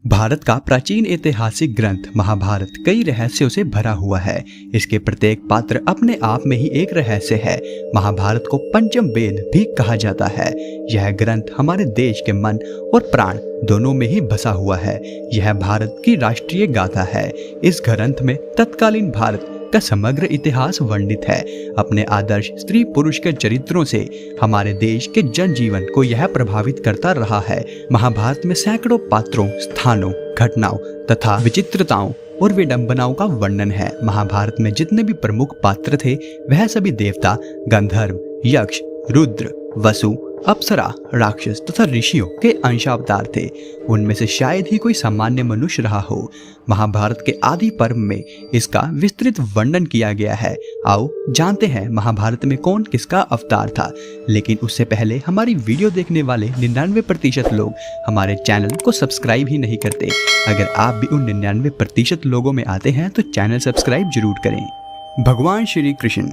भारत का प्राचीन ऐतिहासिक ग्रंथ महाभारत कई रहस्यों से भरा हुआ है। इसके प्रत्येक पात्र अपने आप में ही एक रहस्य है। महाभारत को पंचम वेद भी कहा जाता है। यह ग्रंथ हमारे देश के मन और प्राण दोनों में ही बसा हुआ है। यह भारत की राष्ट्रीय गाथा है। इस ग्रंथ में तत्कालीन भारत का समग्र इतिहास वर्णित है। अपने आदर्श स्त्री पुरुष के चरित्रों से हमारे देश के जनजीवन को यह प्रभावित करता रहा है। महाभारत में सैकड़ों पात्रों, स्थानों, घटनाओं तथा विचित्रताओं और विडंबनाओं का वर्णन है। महाभारत में जितने भी प्रमुख पात्र थे वह सभी देवता, गंधर्व, यक्ष, रुद्र, वसु, अप्सरा, राक्षस तथा ऋषियों के अंशावतार थे। उनमें से शायद ही कोई सामान्य मनुष्य रहा हो। महाभारत के आदि पर्व में इसका विस्तृत वर्णन किया गया है। आओ जानते हैं महाभारत में कौन किसका अवतार था। लेकिन उससे पहले हमारी वीडियो देखने वाले 99% लोग हमारे चैनल को सब्सक्राइब ही नहीं करते। अगर आप भी उन 99% लोगों में आते हैं तो चैनल सब्सक्राइब जरूर करें। भगवान श्री कृष्ण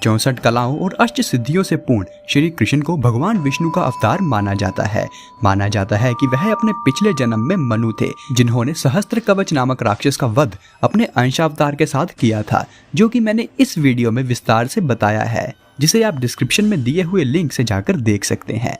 64 कलाओं और अष्ट सिद्धियों से पूर्ण श्री कृष्ण को भगवान विष्णु का अवतार माना जाता है। माना जाता है कि वह अपने पिछले जन्म में मनु थे, जिन्होंने सहस्त्र कवच नामक राक्षस का वध अपने अंशावतार के साथ किया था, जो कि मैंने इस वीडियो में विस्तार से बताया है, जिसे आप डिस्क्रिप्शन में दिए हुए लिंक से जाकर देख सकते हैं।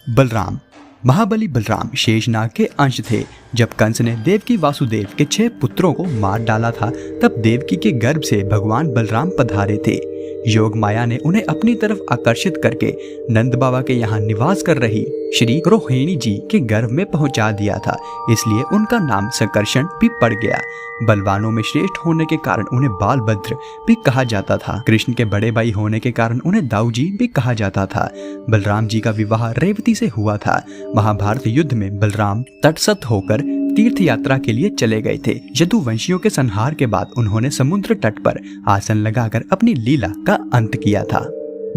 बलराम महाबली बलराम शेषनाग के अंश थे। जब कंस ने देवकी वासुदेव के 6 पुत्रों को मार डाला था, तब देवकी के गर्भ से भगवान बलराम पधारे थे। योग माया ने उन्हें अपनी तरफ आकर्षित करके नंद बाबा के यहाँ निवास कर रही श्री रोहिणी जी के गर्भ में पहुंचा दिया था। इसलिए उनका नाम संकर्षण भी पड़ गया। बलवानों में श्रेष्ठ होने के कारण उन्हें बालभद्र भी कहा जाता था। कृष्ण के बड़े भाई होने के कारण उन्हें दाऊजी भी कहा जाता था। बलराम जी का विवाह रेवती से हुआ था। महाभारत युद्ध में बलराम तटस्थ होकर तीर्थ यात्रा के लिए चले गए थे। यदुवंशियों के संहार के बाद उन्होंने समुद्र तट पर आसन लगाकर अपनी लीला का अंत किया था।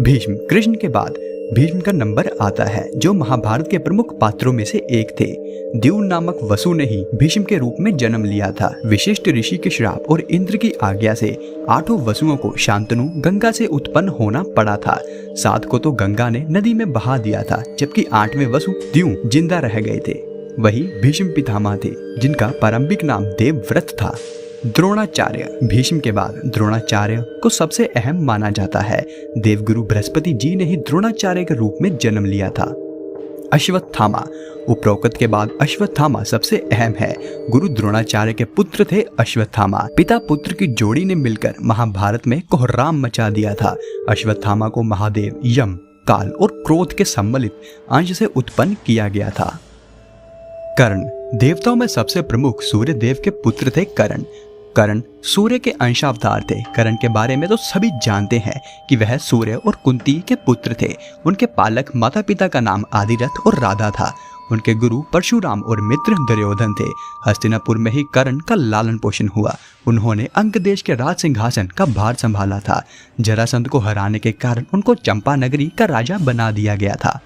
भीष्म कृष्ण के बाद भीष्म का नंबर आता है, जो महाभारत के प्रमुख पात्रों में से एक थे। द्यून नामक वसु ने ही भीष्म के रूप में जन्म लिया था। विशिष्ट ऋषि के श्राप और इंद्र की आज्ञा से 8 वसुओं को शांतनु गंगा से उत्पन्न होना पड़ा था। 7 को तो गंगा ने नदी में बहा दिया था, जबकि 8वें वसु द्यून जिंदा रह गए थे। वही भीष्म पितामह थे, जिनका प्रारंभिक नाम देवव्रत था। द्रोणाचार्य भीष्म के बाद द्रोणाचार्य को सबसे अहम माना जाता है। देवगुरु बृहस्पति जी ने ही द्रोणाचार्य के रूप में जन्म लिया था। अश्वत्थामा उपरोक्त के बाद अश्वत्थामा सबसे अहम है। गुरु द्रोणाचार्य के पुत्र थे अश्वत्थामा। पिता पुत्र की जोड़ी ने मिलकर महाभारत में कोहराम मचा दिया था। अश्वत्थामा को महादेव, यम, काल और क्रोध के सम्मिलित अंश से उत्पन्न किया गया था। कर्ण देवताओं में सबसे प्रमुख सूर्य देव के पुत्र थे। कर्ण सूर्य के अंशावतार थे। कर्ण के बारे में तो सभी जानते हैं कि वह सूर्य और कुंती के पुत्र थे। उनके पालक माता पिता का नाम आदिरथ और राधा था। उनके गुरु परशुराम और मित्र दुर्योधन थे। हस्तिनापुर में ही कर्ण का लालन पोषण हुआ। उन्होंने अंग देश के राज सिंहासन का भार संभाला था। जरासंध को हराने के कारण उनको चंपा नगरी का राजा बना दिया गया था।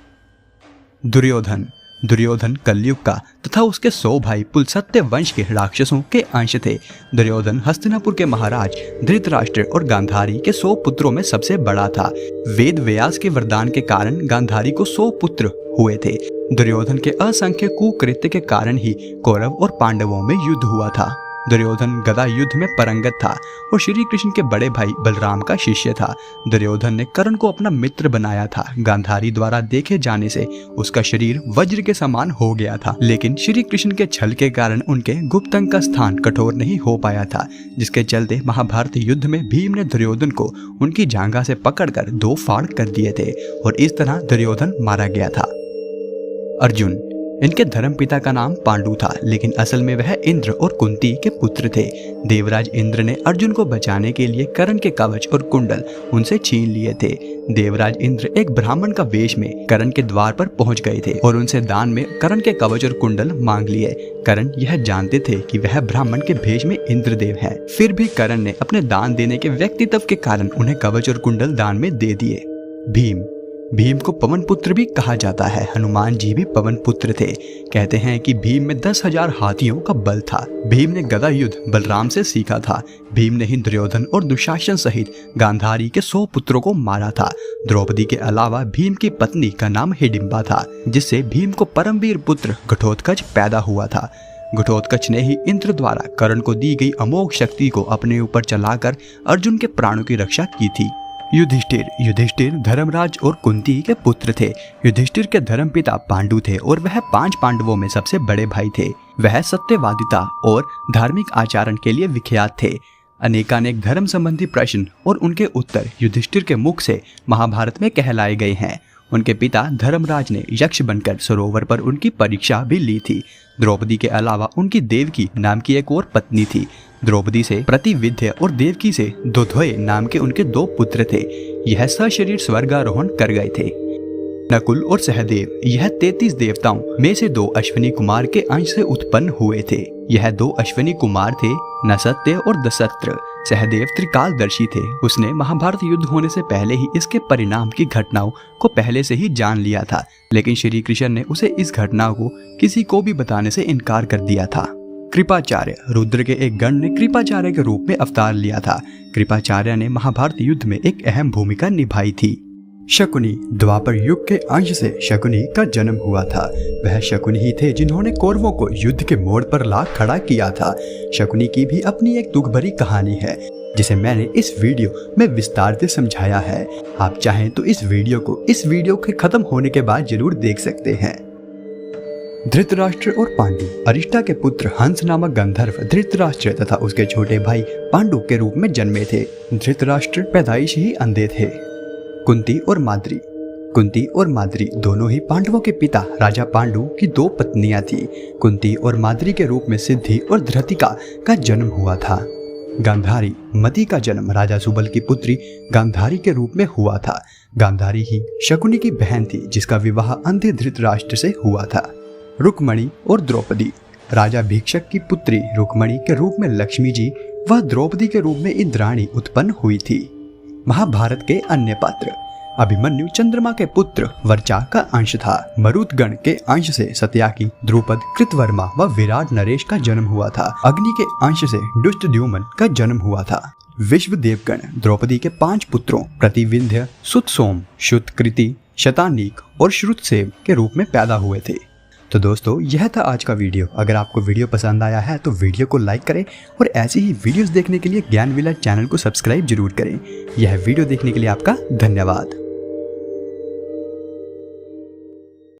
दुर्योधन कलयुग का तथा उसके 100 भाई पुलसत्य वंश के राक्षसों के अंश थे। दुर्योधन हस्तिनापुर के महाराज धृतराष्ट्र और गांधारी के 100 पुत्रों में सबसे बड़ा था। वेद व्यास के वरदान के कारण गांधारी को 100 पुत्र हुए थे। दुर्योधन के असंख्य कुकृत्य के कारण ही कौरव और पांडवों में युद्ध हुआ था। दुर्योधन गदा युद्ध में पारंगत था और श्री कृष्ण के बड़े भाई बलराम का शिष्य था। दुर्योधन ने कर्ण को अपना मित्र बनाया था। गांधारी द्वारा देखे जाने से उसका शरीर वज्र के समान हो गया था, लेकिन श्री कृष्ण के छल के कारण उनके गुप्तंग का स्थान कठोर नहीं हो पाया था, जिसके चलते महाभारत युद्ध में भीम ने दुर्योधन को उनकी जांघा से पकड़कर 2 फाड़ कर दिए थे और इस तरह दुर्योधन मारा गया था। अर्जुन इनके धर्मपिता का नाम पांडु था, लेकिन असल में वह इंद्र और कुंती के पुत्र थे। देवराज इंद्र ने अर्जुन को बचाने के लिए कर्ण के कवच और कुंडल उनसे छीन लिए थे। देवराज इंद्र एक ब्राह्मण का वेश में कर्ण के द्वार पर पहुंच गए थे और उनसे दान में कर्ण के कवच और कुंडल मांग लिए। कर्ण यह जानते थे कि वह ब्राह्मण के भेष में इंद्रदेव हैं। फिर भी कर्ण ने अपने दान देने के व्यक्तित्व के कारण उन्हें कवच और कुंडल दान में दे दिए। भीम को पवन पुत्र भी कहा जाता है। हनुमान जी भी पवन पुत्र थे। कहते हैं कि भीम में 10,000 हाथियों का बल था। भीम ने गदा युद्ध बलराम से सीखा था। भीम ने ही दुर्योधन और दुशासन सहित गांधारी के 100 पुत्रों को मारा था। द्रौपदी के अलावा भीम की पत्नी का नाम हिडिंबा था, जिससे भीम को परमवीर पुत्र घटोत्कच पैदा हुआ था। घटोत्कच ने ही इंद्र द्वारा कर्ण को दी गई अमोघ शक्ति को अपने ऊपर चलाकर अर्जुन के प्राणों की रक्षा की थी। युधिष्ठिर धर्मराज और कुंती के पुत्र थे। युधिष्ठिर के धर्मपिता पांडु थे और वह 5 पांडवों में सबसे बड़े भाई थे। वह सत्यवादिता और धार्मिक आचरण के लिए विख्यात थे। अनेकानेक धर्म संबंधी प्रश्न और उनके उत्तर युधिष्ठिर के मुख से महाभारत में कहलाए गए हैं। उनके पिता धर्मराज ने यक्ष बनकर सरोवर पर उनकी परीक्षा भी ली थी। द्रौपदी के अलावा उनकी देवकी नाम की एक और पत्नी थी। द्रौपदी से प्रतिविद्य और देवकी से दुध्वय नाम के उनके 2 पुत्र थे। यह सशरीर स्वर्गारोहण कर गए थे। नकुल और सहदेव यह 33 देवताओं में से 2 अश्विनी कुमार के अंश से उत्पन्न हुए थे। यह 2 अश्विनी कुमार थे, नसत्य और दशरथ। सहदेव त्रिकालदर्शी थे। उसने महाभारत युद्ध होने से पहले ही इसके परिणाम की घटनाओं को पहले से ही जान लिया था, लेकिन श्री कृष्ण ने उसे इस घटना को किसी को भी बताने से इनकार कर दिया था। कृपाचार्य रुद्र के एक गण ने कृपाचार्य के रूप में अवतार लिया था। कृपाचार्य ने महाभारत युद्ध में एक अहम भूमिका निभाई थी। शकुनी द्वापर युग के अंश से शकुनी का जन्म हुआ था। वह शकुनी ही थे जिन्होंने कौरवों को युद्ध के मोड़ पर ला खड़ा किया था। शकुनी की भी अपनी एक दुख भरी कहानी है, जिसे मैंने इस वीडियो में विस्तार से समझाया है। आप चाहें तो इस वीडियो के खत्म होने के बाद जरूर देख सकते हैं। धृतराष्ट्र और पांडु अरिष्टा के पुत्र हंस नामक गंधर्व धृतराष्ट्र तथा उसके छोटे भाई पांडु के रूप में जन्मे थे। धृतराष्ट्र पैदाइश ही अंधे थे। कुंती और माद्री दोनों ही पांडवों के पिता राजा पांडु की 2 पत्नियां थी। कुंती और माद्री के रूप में सिद्धि और धृतिका का जन्म हुआ था। गांधारी मति का जन्म राजा सुबल की पुत्री गांधारी के रूप में हुआ था। गांधारी ही शकुनी की बहन थी, जिसका विवाह अंधे धृतराष्ट्र से हुआ था। रुक्मणी और द्रौपदी राजा भीक्षक की पुत्री रुक्मणी के रूप में लक्ष्मी जी व द्रौपदी के रूप में इंद्राणी उत्पन्न हुई थी। महाभारत के अन्य पात्र अभिमन्यु चंद्रमा के पुत्र वर्चा का अंश था। मरुदगण के अंश से सत्याकी, द्रुपद, कृतवर्मा व विराट नरेश का जन्म हुआ था। अग्नि के अंश से दुष्टद्युम्न का जन्म हुआ था। विश्वदेवगण द्रौपदी के 5 पुत्रों प्रतिविंध्य, सुतसोम, शुतकृति, शतानीक और श्रुतसेव के रूप में पैदा हुए थे। तो दोस्तों, यह था आज का वीडियो। अगर आपको वीडियो पसंद आया है तो वीडियो को लाइक करें और ऐसी ही वीडियोस देखने के लिए ज्ञान विला चैनल को सब्सक्राइब जरूर करें। यह वीडियो देखने के लिए आपका धन्यवाद।